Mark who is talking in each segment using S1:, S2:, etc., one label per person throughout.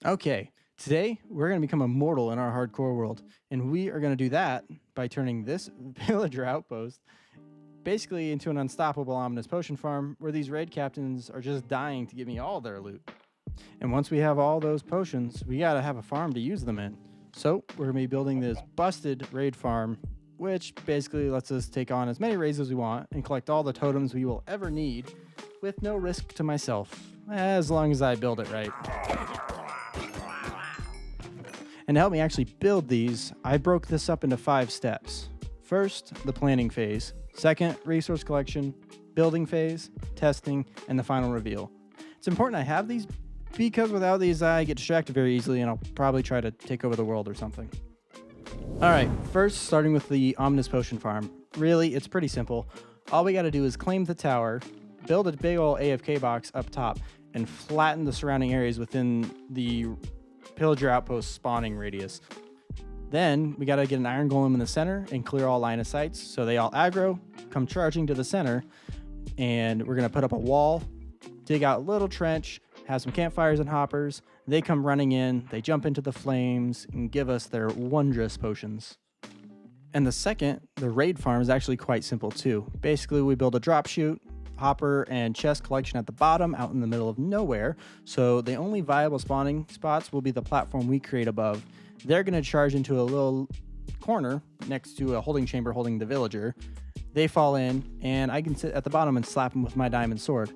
S1: Okay, today we're going to become immortal in our hardcore world, and we are going to do that by turning this villager outpost basically into an unstoppable ominous potion farm where these raid captains are just dying to give me all their loot. And once we have all those potions, we got to have a farm to use them in. So we're going to be building this busted raid farm, which basically lets us take on as many raids as we want and collect all the totems we will ever need with no risk to myself, as long as I build it right. And to help me actually build these, I broke this up into 5 steps. First, the planning phase. Second, resource collection, building phase, testing, and the final reveal. It's important I have these because without these, I get distracted very easily and I'll probably try to take over the world or something. All right, first starting with the ominous potion farm. Really, it's pretty simple. All we gotta do is claim the tower, build a big ol' AFK box up top, and flatten the surrounding areas within the pillager outpost spawning radius. Then we gotta get an iron golem in the center and clear all line of sights so they all aggro, come charging to the center, and we're gonna put up a wall, dig out a little trench, have some campfires and hoppers. They come running in, they jump into the flames and give us their wondrous potions. And the second, the raid farm, is actually quite simple too. Basically, we build a drop chute, hopper, and chest collection at the bottom out in the middle of nowhere, so the only viable spawning spots will be the platform we create above. They're going to charge into a little corner next to a holding chamber holding the villager. They fall in, and I can sit at the bottom and slap them with my diamond sword.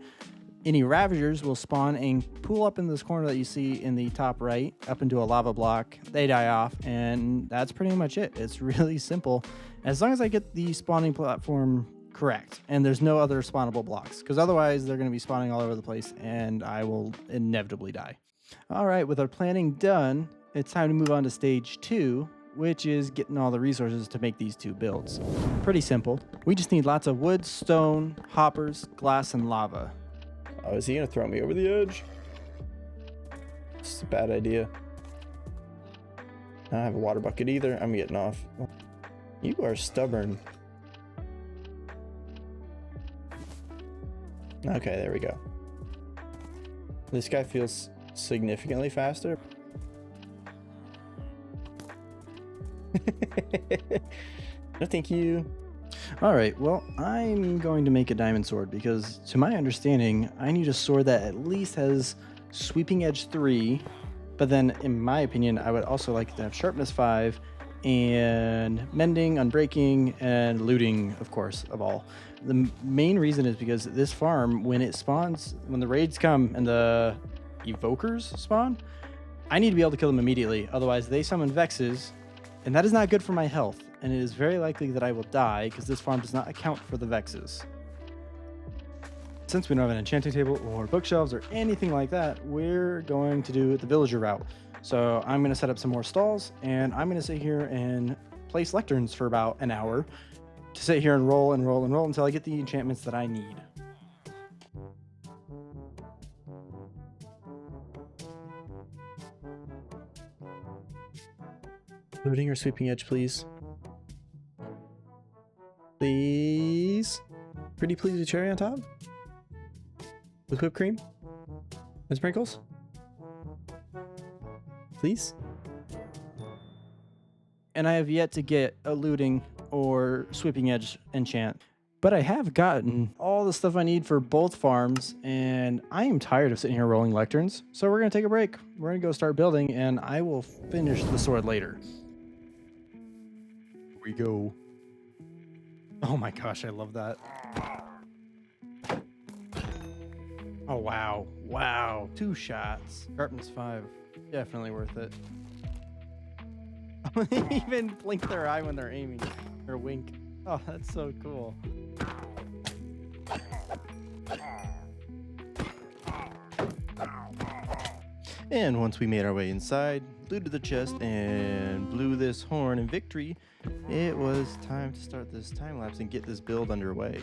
S1: Any ravagers will spawn and pull up in this corner that you see in the top right, up into a lava block. They die off, and that's pretty much it. It's really simple. As long as I get the spawning platform correct, and there's no other spawnable blocks, because otherwise they're going to be spawning all over the place, and I will inevitably die. All right, with our planning done, it's time to move on to stage 2, which is getting all the resources to make these 2 builds. Pretty simple. We just need lots of wood, stone, hoppers, glass, and lava.
S2: Oh, is he gonna throw me over the edge? It's a bad idea. I don't have a water bucket either. I'm getting off. You are stubborn. Okay, there we go. This guy feels significantly faster. No, thank you.
S1: All right, well, I'm going to make a diamond sword because, to my understanding, I need a sword that at least has sweeping edge 3, but then, in my opinion, I would also like to have sharpness 5 and mending, unbreaking, and looting, of course, of all. The main reason is because this farm, when it spawns, when the raids come and the evokers spawn, I need to be able to kill them immediately, otherwise they summon Vexes, and that is not good for my health. And it is very likely that I will die because this farm does not account for the Vexes. Since we don't have an enchanting table or bookshelves or anything like that, we're going to do the villager route. So I'm going to set up some more stalls, and I'm going to sit here and place lecterns for about an hour to sit here and roll and roll and roll until I get the enchantments that I need. Looting or sweeping edge, please. Please. Pretty please with cherry on top? With whipped cream? And sprinkles? Please? And I have yet to get a looting or sweeping edge enchant. But I have gotten all the stuff I need for both farms, and I am tired of sitting here rolling lecterns. So we're going to take a break. We're going to go start building, and I will finish the sword later. Here we go. Oh my gosh, I love that. Oh, wow. Wow. 2 shots. Sharpness 5. Definitely worth it. They even blink their eye when they're aiming. Or wink. Oh, that's so cool. And once we made our way inside, looted the chest, and blew this horn in victory, it was time to start this time lapse and get this build underway.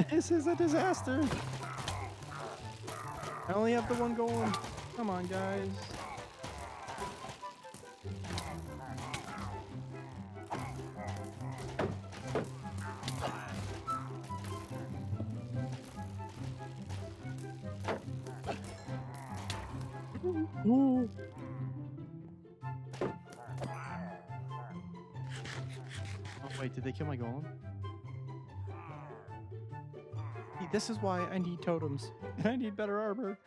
S1: This is a disaster. I only have the one golem. Come on, guys. Ooh. Oh, wait, did they kill my golem? See, this is why I need totems. I need better armor.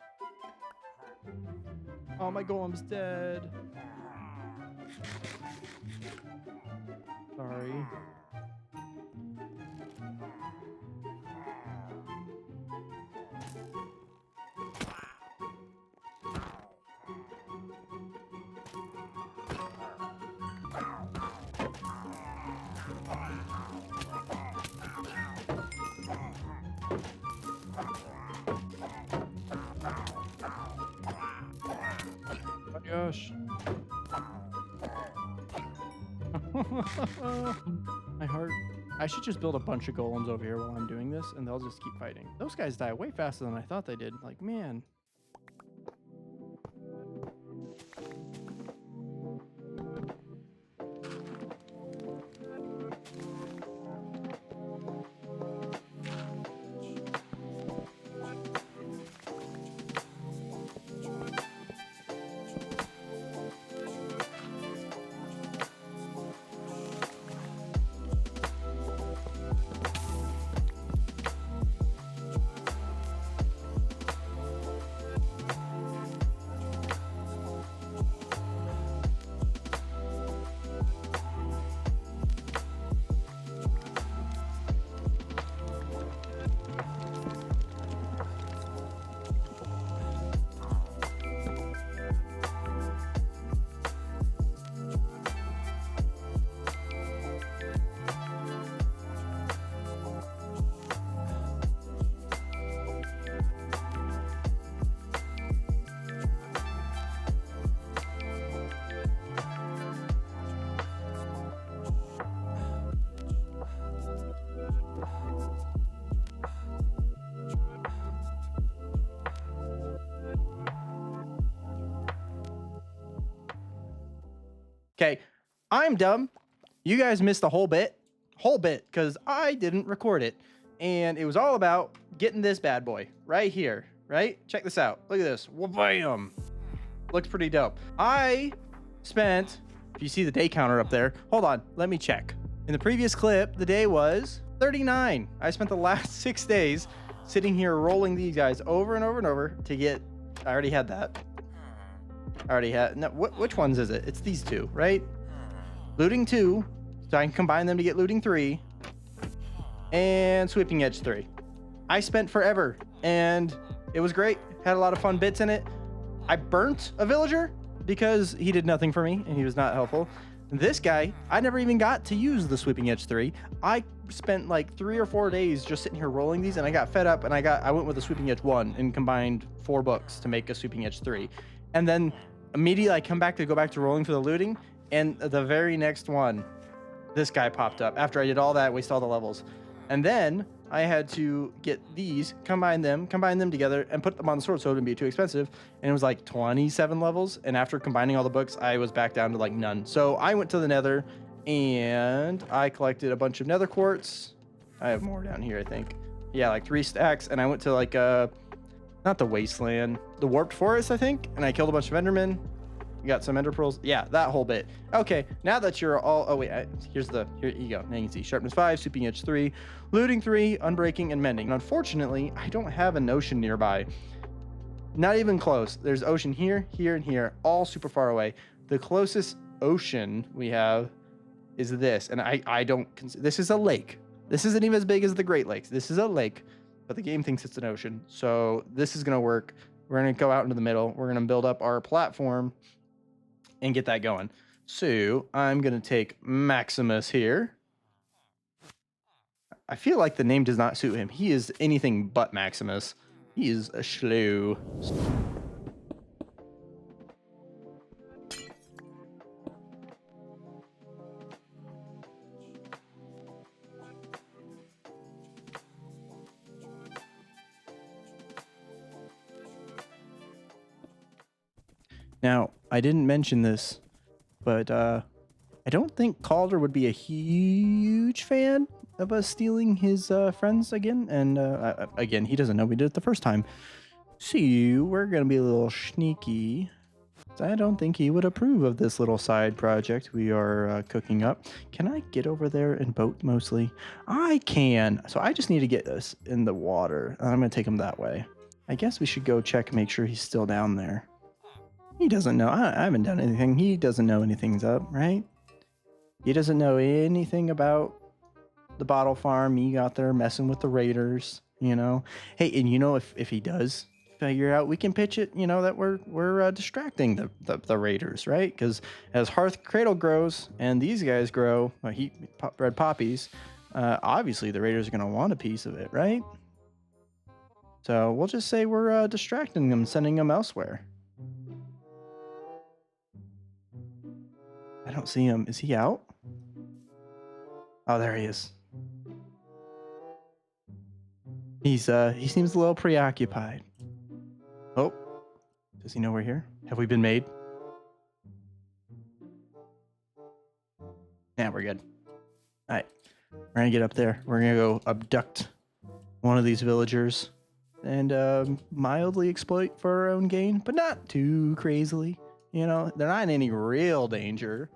S1: Oh, my golem's dead. Sorry. Oh my gosh. My heart. I should just build a bunch of golems over here while I'm doing this, and they'll just keep fighting. Those guys die way faster than I thought they did. Like, man. Okay, I'm dumb. You guys missed the whole bit, because I didn't record it. And it was all about getting this bad boy right here, right? Check this out. Look at this. Bam. Looks pretty dope. I spent, if you see the day counter up there, hold on, let me check. In the previous clip, the day was 39. I spent the last 6 days sitting here rolling these guys over and over and over to get, I already had that. I already had, no, which ones is it? It's these two, right? Looting 2, so I can combine them to get looting 3, and sweeping edge 3. I spent forever, and it was great. Had a lot of fun bits in it. I burnt a villager because he did nothing for me, and he was not helpful. This guy, I never even got to use the sweeping edge 3. I spent like 3 or 4 days just sitting here rolling these, and I got fed up, and I went with the sweeping edge 1 and combined 4 books to make a sweeping edge 3. And then immediately I go back to rolling for the looting, and the very next one, this guy popped up. After I did all that, waste all the levels. And then I had to get these, combine them together, and put them on the sword so it wouldn't be too expensive. And it was like 27 levels. And after combining all the books, I was back down to like none. So I went to the Nether, and I collected a bunch of Nether quartz. I have more down here, I think. Yeah, like 3 stacks. And I went to like not the wasteland, the warped forest, I think. And I killed a bunch of endermen. You got some ender pearls. Yeah, that whole bit. Okay, now that you're all, oh wait, here you go. Now you can see sharpness 5, sweeping edge 3, looting 3, unbreaking, and mending. And unfortunately, I don't have an ocean nearby. Not even close. There's ocean here, here, and here, all super far away. The closest ocean we have is this, and I don't consider, this is a lake. This isn't even as big as the Great Lakes. This is a lake, but the game thinks it's an ocean. So this is gonna work. We're gonna go out into the middle. We're gonna build up our platform and get that going. So I'm gonna take Maximus here. I feel like the name does not suit him. He is anything but Maximus. He is a shrew. Now, I didn't mention this, but I don't think Calder would be a huge fan of us stealing his friends again. And again, he doesn't know we did it the first time. So we're going to be a little sneaky. I don't think he would approve of this little side project we are cooking up. Can I get over there and boat mostly? I can. So I just need to get this in the water. I'm going to take him that way. I guess we should go check, make sure he's still down there. He doesn't know. I haven't done anything. He doesn't know anything's up, right? He doesn't know anything about the bottle farm. Me out there messing with the raiders, you know? Hey, and you know, if he does figure out, we can pitch it, you know, that we're distracting the raiders, right? Because as Hearth Cradle grows and these guys grow, red poppies, obviously the raiders are going to want a piece of it, right? So we'll just say we're distracting them, sending them elsewhere. I don't see him. Is he out? Oh, there he is. He seems a little preoccupied. Oh, does he know we're here? Have we been made? Yeah, we're good. All right, we're gonna get up there. We're gonna go abduct one of these villagers and mildly exploit for our own gain, but not too crazily. You know, they're not in any real danger.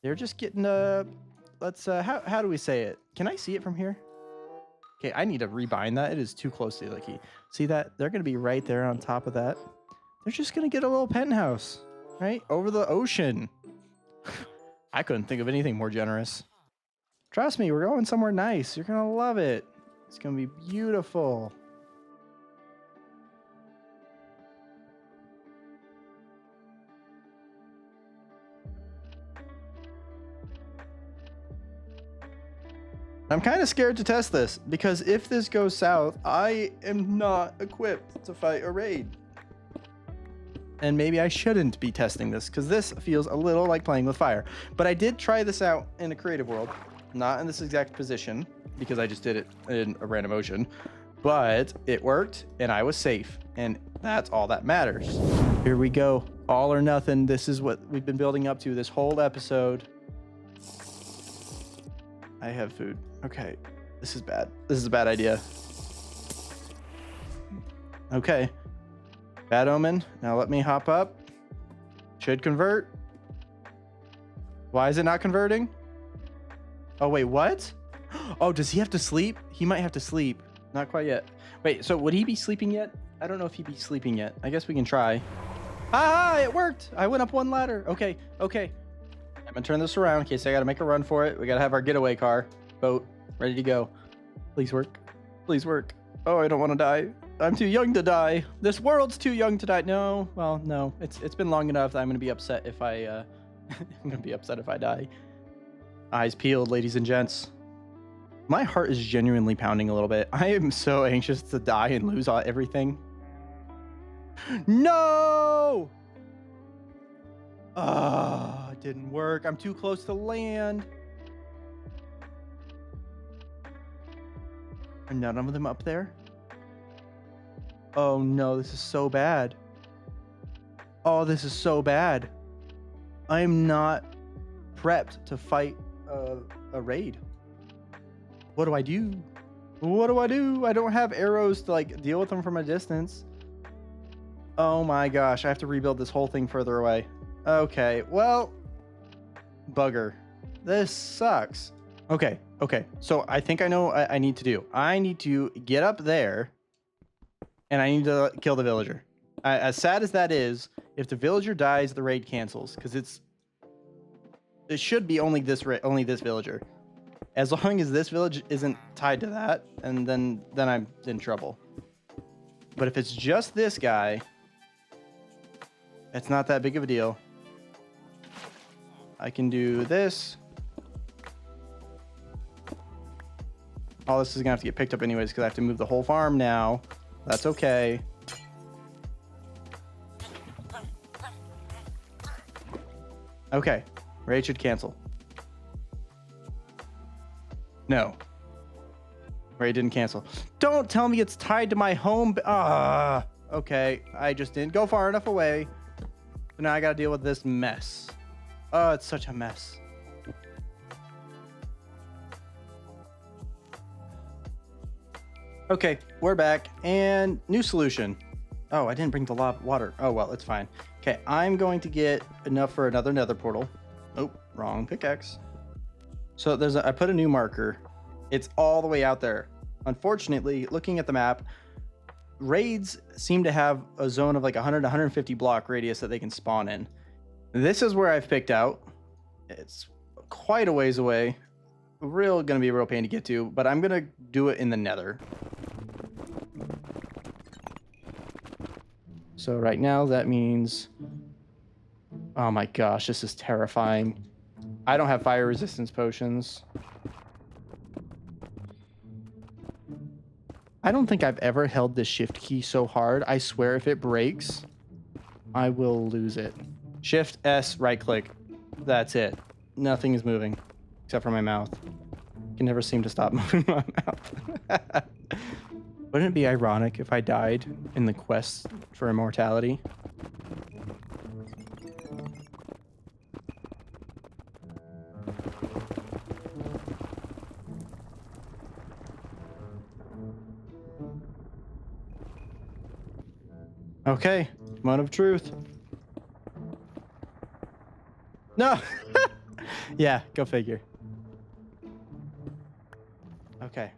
S1: They're just getting let's how do we say it? Can I see it from here? Okay, I need to rebind that. It is too close to the key. See that? They're going to be right there on top of that. They're just going to get a little penthouse, right? Over the ocean. I couldn't think of anything more generous. Trust me, we're going somewhere nice. You're going to love it. It's going to be beautiful. I'm kind of scared to test this because if this goes south, I am not equipped to fight a raid. And maybe I shouldn't be testing this because this feels a little like playing with fire. But I did try this out in a creative world, not in this exact position because I just did it in a random ocean, but it worked and I was safe. And that's all that matters. Here we go. All or nothing. This is what we've been building up to this whole episode. I have food. Okay, this is bad. This is a bad idea. Okay, bad omen. Now let me hop up. Should convert. Why is it not converting? Oh, wait, what? Oh, does he have to sleep? He might have to sleep. Not quite yet. Wait, so would he be sleeping yet? I don't know if he'd be sleeping yet. I guess we can try. Ah, it worked. I went up one ladder. Okay. I'm gonna turn this around in case I gotta make a run for it. We gotta have our getaway car, boat, ready to go. Please work. Please work. Oh, I don't want to die. I'm too young to die. This world's too young to die. No, well, no. It's been long enough that I'm gonna be upset if I I'm gonna be upset if I die. Eyes peeled, ladies and gents. My heart is genuinely pounding a little bit. I am so anxious to die and lose everything. No! Ah, it didn't work. I'm too close to land. Are none of them up there? Oh no, this is so bad. Oh, this is so bad. I am not prepped to fight a raid. What do I do? What do I do? I don't have arrows to like deal with them from a distance. Oh my gosh, I have to rebuild this whole thing further away. Okay, well, bugger. This sucks. Okay. So I think I know what I need to do. I need to get up there and I need to kill the villager. As sad as that is, if the villager dies, the raid cancels because it should be only this villager. As long as this village isn't tied to that, and then I'm in trouble. But if it's just this guy, it's not that big of a deal. I can do this. All this is gonna have to get picked up anyways because I have to move the whole farm now. That's okay. Okay, raid should cancel. No. Raid didn't cancel. Don't tell me it's tied to my home. Okay, I just didn't go far enough away. So now I gotta deal with this mess. Oh, it's such a mess. Okay, we're back, and new solution. Oh, I didn't bring the water. Oh, well, it's fine. Okay, I'm going to get enough for another nether portal. Oh, wrong pickaxe. So I put a new marker. It's all the way out there. Unfortunately, looking at the map, raids seem to have a zone of like 100 150 block radius that they can spawn in. This is where I've picked out. It's quite a ways away. Gonna be a real pain to get to, but I'm gonna do it in the nether. So right now that means, oh my gosh, this is terrifying. I don't have fire resistance potions. I don't think I've ever held the shift key so hard. I swear if it breaks, I will lose it. Shift S, right click. That's it. Nothing is moving except for my mouth. I can never seem to stop moving my mouth. Wouldn't it be ironic if I died in the quest for immortality? Okay, moment of truth. No! Yeah, go figure. Okay.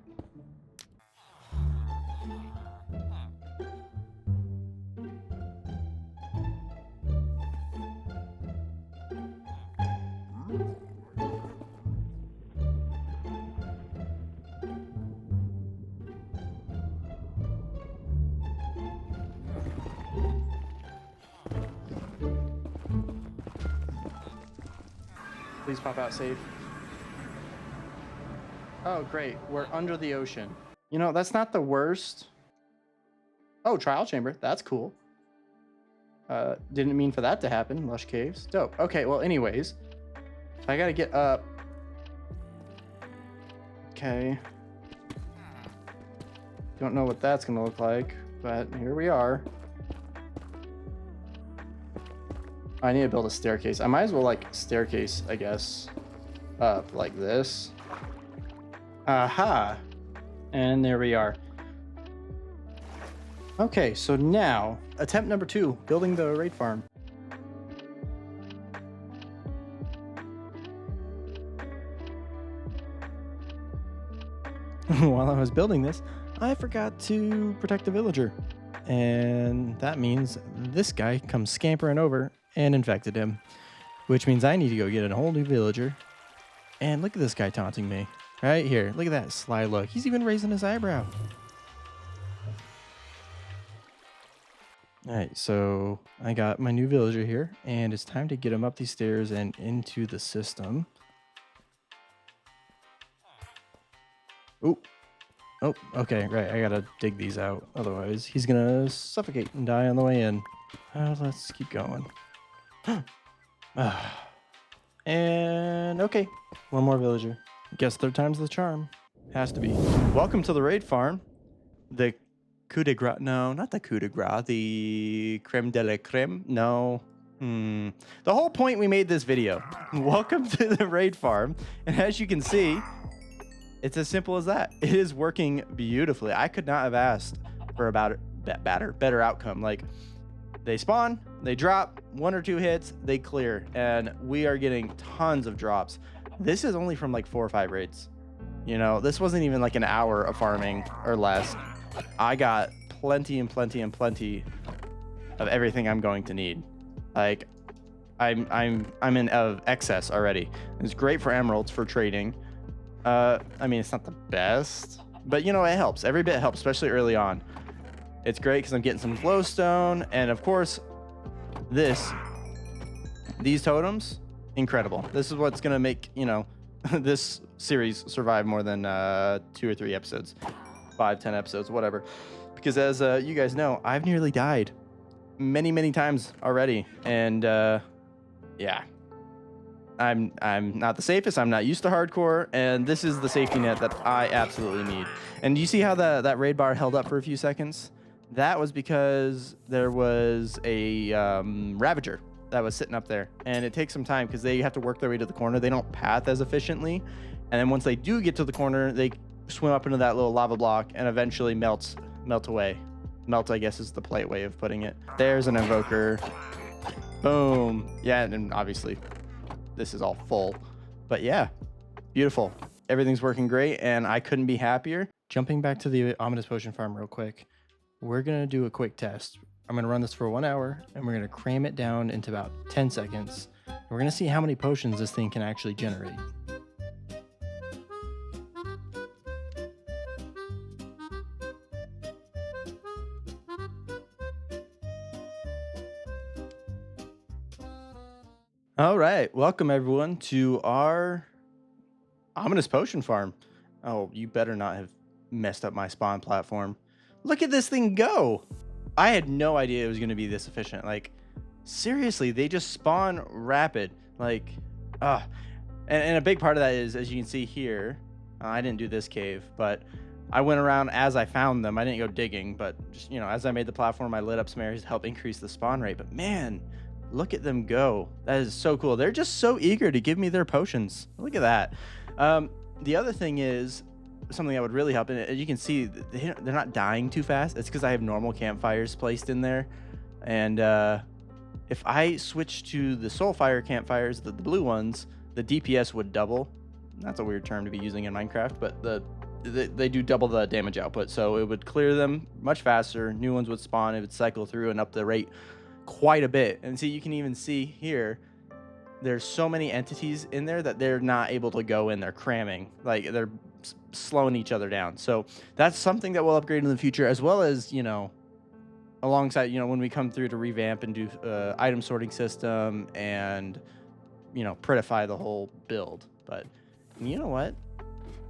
S1: Please pop out safe. Oh, great. We're under the ocean. You know, that's not the worst. Oh, trial chamber. That's cool. Didn't mean for that to happen. Lush caves. Dope. Okay, well, anyways. I gotta get up. Okay. Don't know what that's gonna look like, but here we are. I need to build a staircase. I might as well like staircase, I guess, up like this. Aha. And there we are. Okay, so now attempt number 2, building the raid farm. While I was building this, I forgot to protect the villager. And that means this guy comes scampering over and infected him, which means I need to go get a whole new villager. And look at this guy taunting me right here. Look at that sly look. He's even raising his eyebrow. All right, so I got my new villager here, and it's time to get him up these stairs and into the system. Ooh. Oh, okay, right. I gotta dig these out. Otherwise, he's gonna suffocate and die on the way in. Let's keep going. And okay, one more villager. Guess third time's the charm. Has to be. Welcome to the raid farm. The coup de grace. No, not the coup de grace. The creme de la creme. No. The whole point we made this video. Welcome to the raid farm. And as you can see, it's as simple as that. It is working beautifully. I could not have asked for a better outcome. Like, they spawn, they drop, 1 or 2 hits, they clear, and we are getting tons of drops. This is only from like 4 or 5 raids. You know, this wasn't even like an hour of farming or less. I got plenty and plenty and plenty of everything I'm going to need. Like, I'm in excess already. It's great for emeralds for trading. I mean, it's not the best, but you know, it helps. Every bit helps, especially early on. It's great because I'm getting some glowstone, and of course, these totems, incredible. This is what's gonna make, you know, this series survive more than 2 or 3 episodes, 5, 10 episodes, whatever. Because as you guys know, I've nearly died many times already, and yeah. I'm not the safest. I'm not used to hardcore, and this is the safety net that I absolutely need. And you see how that raid bar held up for a few seconds? That was because there was a Ravager that was sitting up there, and it takes some time because they have to work their way to the corner. They don't path as efficiently, and then once they do get to the corner, they swim up into that little lava block and eventually melt away. Melt, I guess, is the polite way of putting it. There's an invoker. Boom. Yeah, and obviously this is all full, but yeah, beautiful. Everything's working great, and I couldn't be happier. Jumping back to the ominous potion farm real quick, we're gonna do a quick test. I'm gonna run this for 1 hour, and we're gonna cram it down into about 10 seconds. And we're gonna see how many potions this thing can actually generate. All right, welcome everyone to our ominous potion farm. Oh, you better not have messed up my spawn platform. Look at this thing go. I had no idea it was going to be this efficient. Like, seriously, they just spawn rapid. Like, and a big part of that is, as you can see here, I didn't do this cave, but I went around as I found them. I didn't go digging, but just, you know, as I made the platform, I lit up some areas to help increase the spawn rate. But man, look at them go. That is so cool. They're just so eager to give me their potions. Look at that. The other thing is something that would really help, and as you can see, they're not dying too fast. It's because I have normal campfires placed in there, and if I switch to the soulfire campfires, the blue ones, the DPS would double. That's a weird term to be using in Minecraft, but they do double the damage output, so it would clear them much faster. New ones would spawn. It would cycle through and up the rate quite a bit. And see, you can even see here, there's so many entities in there that they're not able to go in. They're cramming, like they're slowing each other down. So that's something that we'll upgrade in the future, as well as, you know, alongside, you know, when we come through to revamp and do item sorting system and, you know, prettify the whole build. But you know what?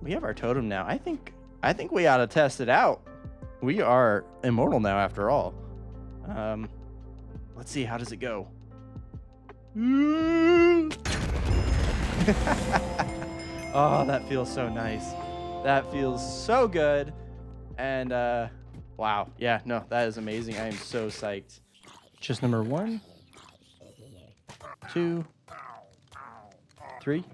S1: We have our totem now. I think we ought to test it out. We are immortal now, after all. Let's see, how does it go? Oh, that feels so nice. That feels so good. And wow, yeah, no, that is amazing. I am so psyched. Just number 1, 2, 3,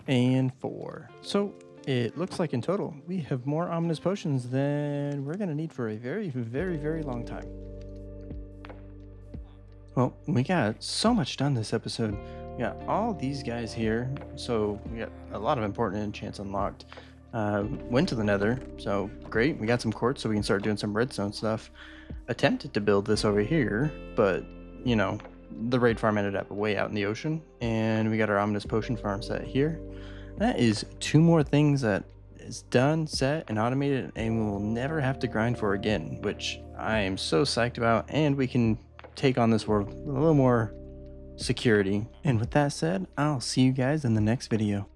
S1: and 4. So it looks like in total we have more ominous potions than we're gonna need for a very, very, very long time. Well, we got so much done this episode. We got all these guys here, so we got a lot of important enchants unlocked. Went to the Nether, so great. We got some quartz, so we can start doing some redstone stuff. Attempted to build this over here, but, you know, the raid farm ended up way out in the ocean, and we got our ominous potion farm set here. That is 2 more things that is done, set, and automated, and we will never have to grind for again, which I am so psyched about, and we can take on this world with a little more security. And with that said, I'll see you guys in the next video.